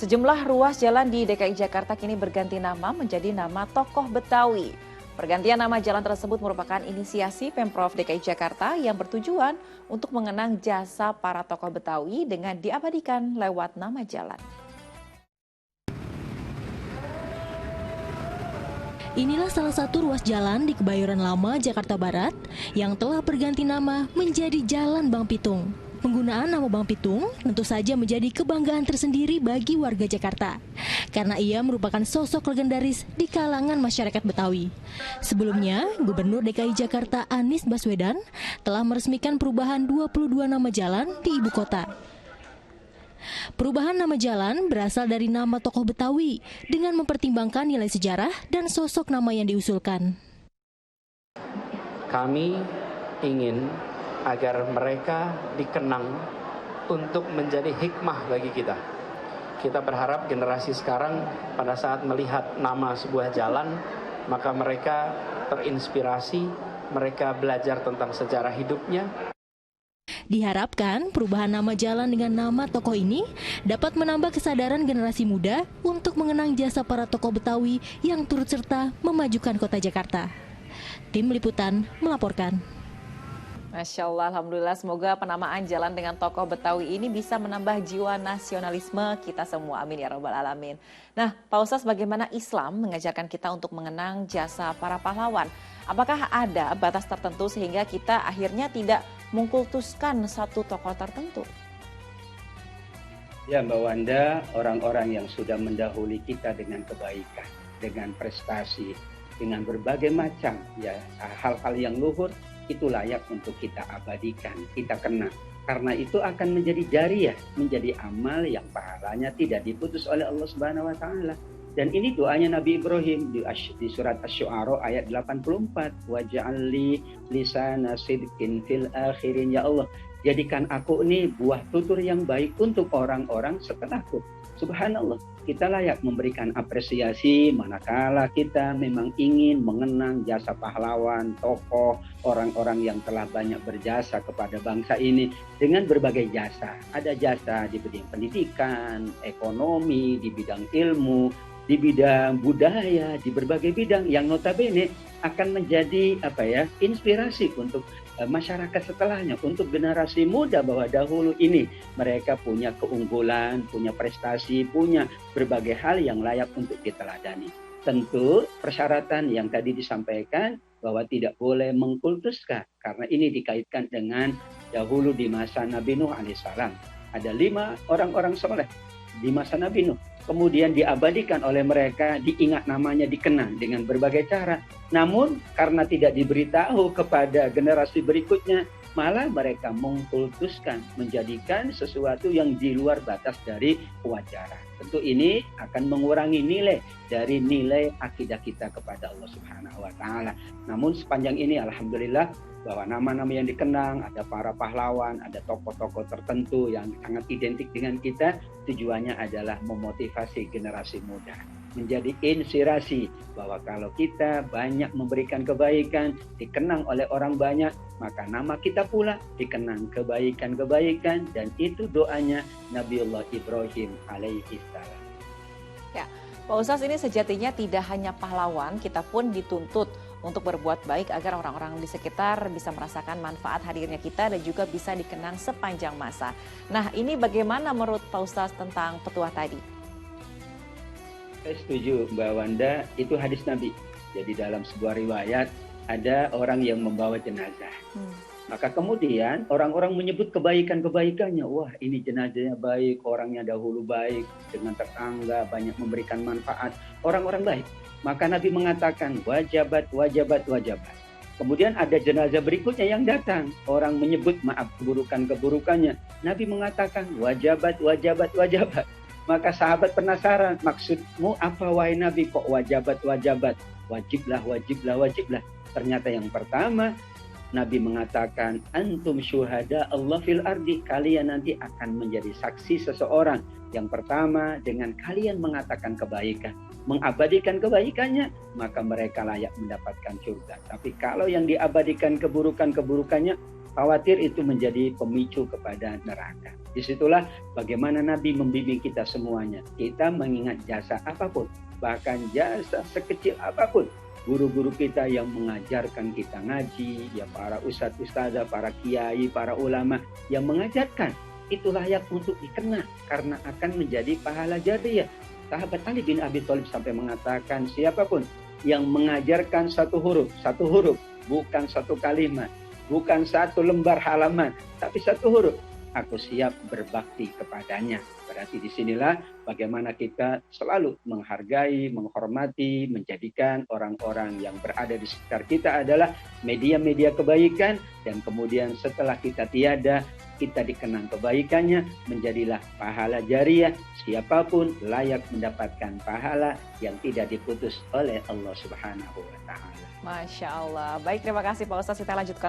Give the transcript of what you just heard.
Sejumlah ruas jalan di DKI Jakarta kini berganti nama menjadi nama tokoh Betawi. Pergantian nama jalan tersebut merupakan inisiasi Pemprov DKI Jakarta yang bertujuan untuk mengenang jasa para tokoh Betawi dengan diabadikan lewat nama jalan. Inilah salah satu ruas jalan di Kebayoran Lama, Jakarta Barat yang telah berganti nama menjadi Jalan Bang Pitung. Penggunaan nama Bang Pitung tentu saja menjadi kebanggaan tersendiri bagi warga Jakarta karena ia merupakan sosok legendaris di kalangan masyarakat Betawi. Sebelumnya, Gubernur DKI Jakarta Anies Baswedan telah meresmikan perubahan 22 nama jalan di ibu kota. Perubahan nama jalan berasal dari nama tokoh Betawi dengan mempertimbangkan nilai sejarah dan sosok nama yang diusulkan. Kami ingin agar mereka dikenang untuk menjadi hikmah bagi kita. Kita berharap generasi sekarang pada saat melihat nama sebuah jalan, maka mereka terinspirasi, mereka belajar tentang sejarah hidupnya. Diharapkan perubahan nama jalan dengan nama tokoh ini dapat menambah kesadaran generasi muda untuk mengenang jasa para tokoh Betawi yang turut serta memajukan kota Jakarta. Tim Liputan melaporkan. Masya Allah, Alhamdulillah, semoga penamaan jalan dengan tokoh Betawi ini bisa menambah jiwa nasionalisme kita semua. Amin ya Rabbal Alamin. Nah, Pak Ustaz, bagaimana Islam mengajarkan kita untuk mengenang jasa para pahlawan? Apakah ada batas tertentu sehingga kita akhirnya tidak mengkultuskan satu tokoh tertentu? Ya Mbak Wanda, orang-orang yang sudah mendahului kita dengan kebaikan, dengan prestasi, dengan berbagai macam ya hal-hal yang luhur, itu layak untuk kita abadikan, kita kenang. Karena itu akan menjadi jariyah, menjadi amal yang pahalanya tidak diputus oleh Allah Subhanahu wa taala. Dan ini doanya Nabi Ibrahim di surat Asy-Syu'ara ayat 84, waj'alli lisana sidqin fil akhirin, ya Allah, jadikan aku ini buah tutur yang baik untuk orang-orang setelahku. Subhanallah, kita layak memberikan apresiasi manakala kita memang ingin mengenang jasa pahlawan, tokoh, orang-orang yang telah banyak berjasa kepada bangsa ini dengan berbagai jasa. Ada jasa di bidang pendidikan, ekonomi, di bidang ilmu, di bidang budaya, di berbagai bidang yang notabene akan menjadi inspirasi untuk masyarakat setelahnya, untuk generasi muda bahwa dahulu ini mereka punya keunggulan, punya prestasi, punya berbagai hal yang layak untuk diteladani. Tentu persyaratan yang tadi disampaikan bahwa tidak boleh mengkultuskan, karena ini dikaitkan dengan dahulu di masa Nabi Nuh alaihissalam. Ada 5 orang-orang soleh di masa Nabi Nuh. Kemudian diabadikan oleh mereka, diingat namanya, dikenang dengan berbagai cara. Namun karena tidak diberitahu kepada generasi berikutnya, malah mereka mengkultuskan, menjadikan sesuatu yang di luar batas dari kewajaran. Tentu ini akan mengurangi nilai dari nilai akidah kita kepada Allah Subhanahu wa taala. Namun sepanjang ini alhamdulillah bahwa nama-nama yang dikenang, ada para pahlawan, ada tokoh-tokoh tertentu yang sangat identik dengan kita, tujuannya adalah memotivasi generasi muda, menjadi inspirasi bahwa kalau kita banyak memberikan kebaikan, dikenang oleh orang banyak, maka nama kita pula dikenang kebaikan-kebaikan, dan itu doanya Nabiullah Ibrahim alaihi salam. Ya, Pak Ustaz, ini sejatinya tidak hanya pahlawan, kita pun dituntut untuk berbuat baik agar orang-orang di sekitar bisa merasakan manfaat hadirnya kita dan juga bisa dikenang sepanjang masa. Nah, ini bagaimana menurut Pak Ustaz tentang petuah tadi? Saya setuju Mbak Wanda, itu hadis Nabi. Jadi dalam sebuah riwayat ada orang yang membawa jenazah. Maka kemudian orang-orang menyebut kebaikan-kebaikannya. Wah, ini jenazahnya baik, orangnya dahulu baik, dengan tetangga, banyak memberikan manfaat. Orang-orang baik. Maka Nabi mengatakan wajabat. Kemudian ada jenazah berikutnya yang datang. Orang menyebut maaf keburukan-keburukannya. Nabi mengatakan wajabat. Maka sahabat penasaran, maksudmu apa wahai Nabi, kok wajabat? Wajiblah. Ternyata yang pertama, Nabi mengatakan, antum syuhada Allah fil ardi, kalian nanti akan menjadi saksi seseorang. Yang pertama, dengan kalian mengatakan kebaikan, mengabadikan kebaikannya, maka mereka layak mendapatkan surga. Tapi kalau yang diabadikan keburukan-keburukannya, Khawatir itu menjadi pemicu kepada neraka. Disitulah bagaimana Nabi membimbing kita semuanya. Kita mengingat jasa apapun, bahkan jasa sekecil apapun. Guru-guru kita yang mengajarkan kita ngaji, ya para ustadz-ustadzah, para kiai, para ulama yang mengajarkan, itu layak untuk dikenang karena akan menjadi pahala jariah. Sahabat Ali bin Abi Thalib sampai mengatakan, siapapun yang mengajarkan satu huruf, bukan satu kalimat, bukan satu lembar halaman, tapi satu huruf, aku siap berbakti kepadanya. Berarti disinilah bagaimana kita selalu menghargai, menghormati, menjadikan orang-orang yang berada di sekitar kita adalah media-media kebaikan, dan kemudian setelah kita tiada, kita dikenang kebaikannya, menjadilah pahala jariah. Siapapun layak mendapatkan pahala yang tidak diputus oleh Allah Subhanahu wa Ta'ala. Masya Allah. Baik, terima kasih Pak Ustadz. Kita lanjutkan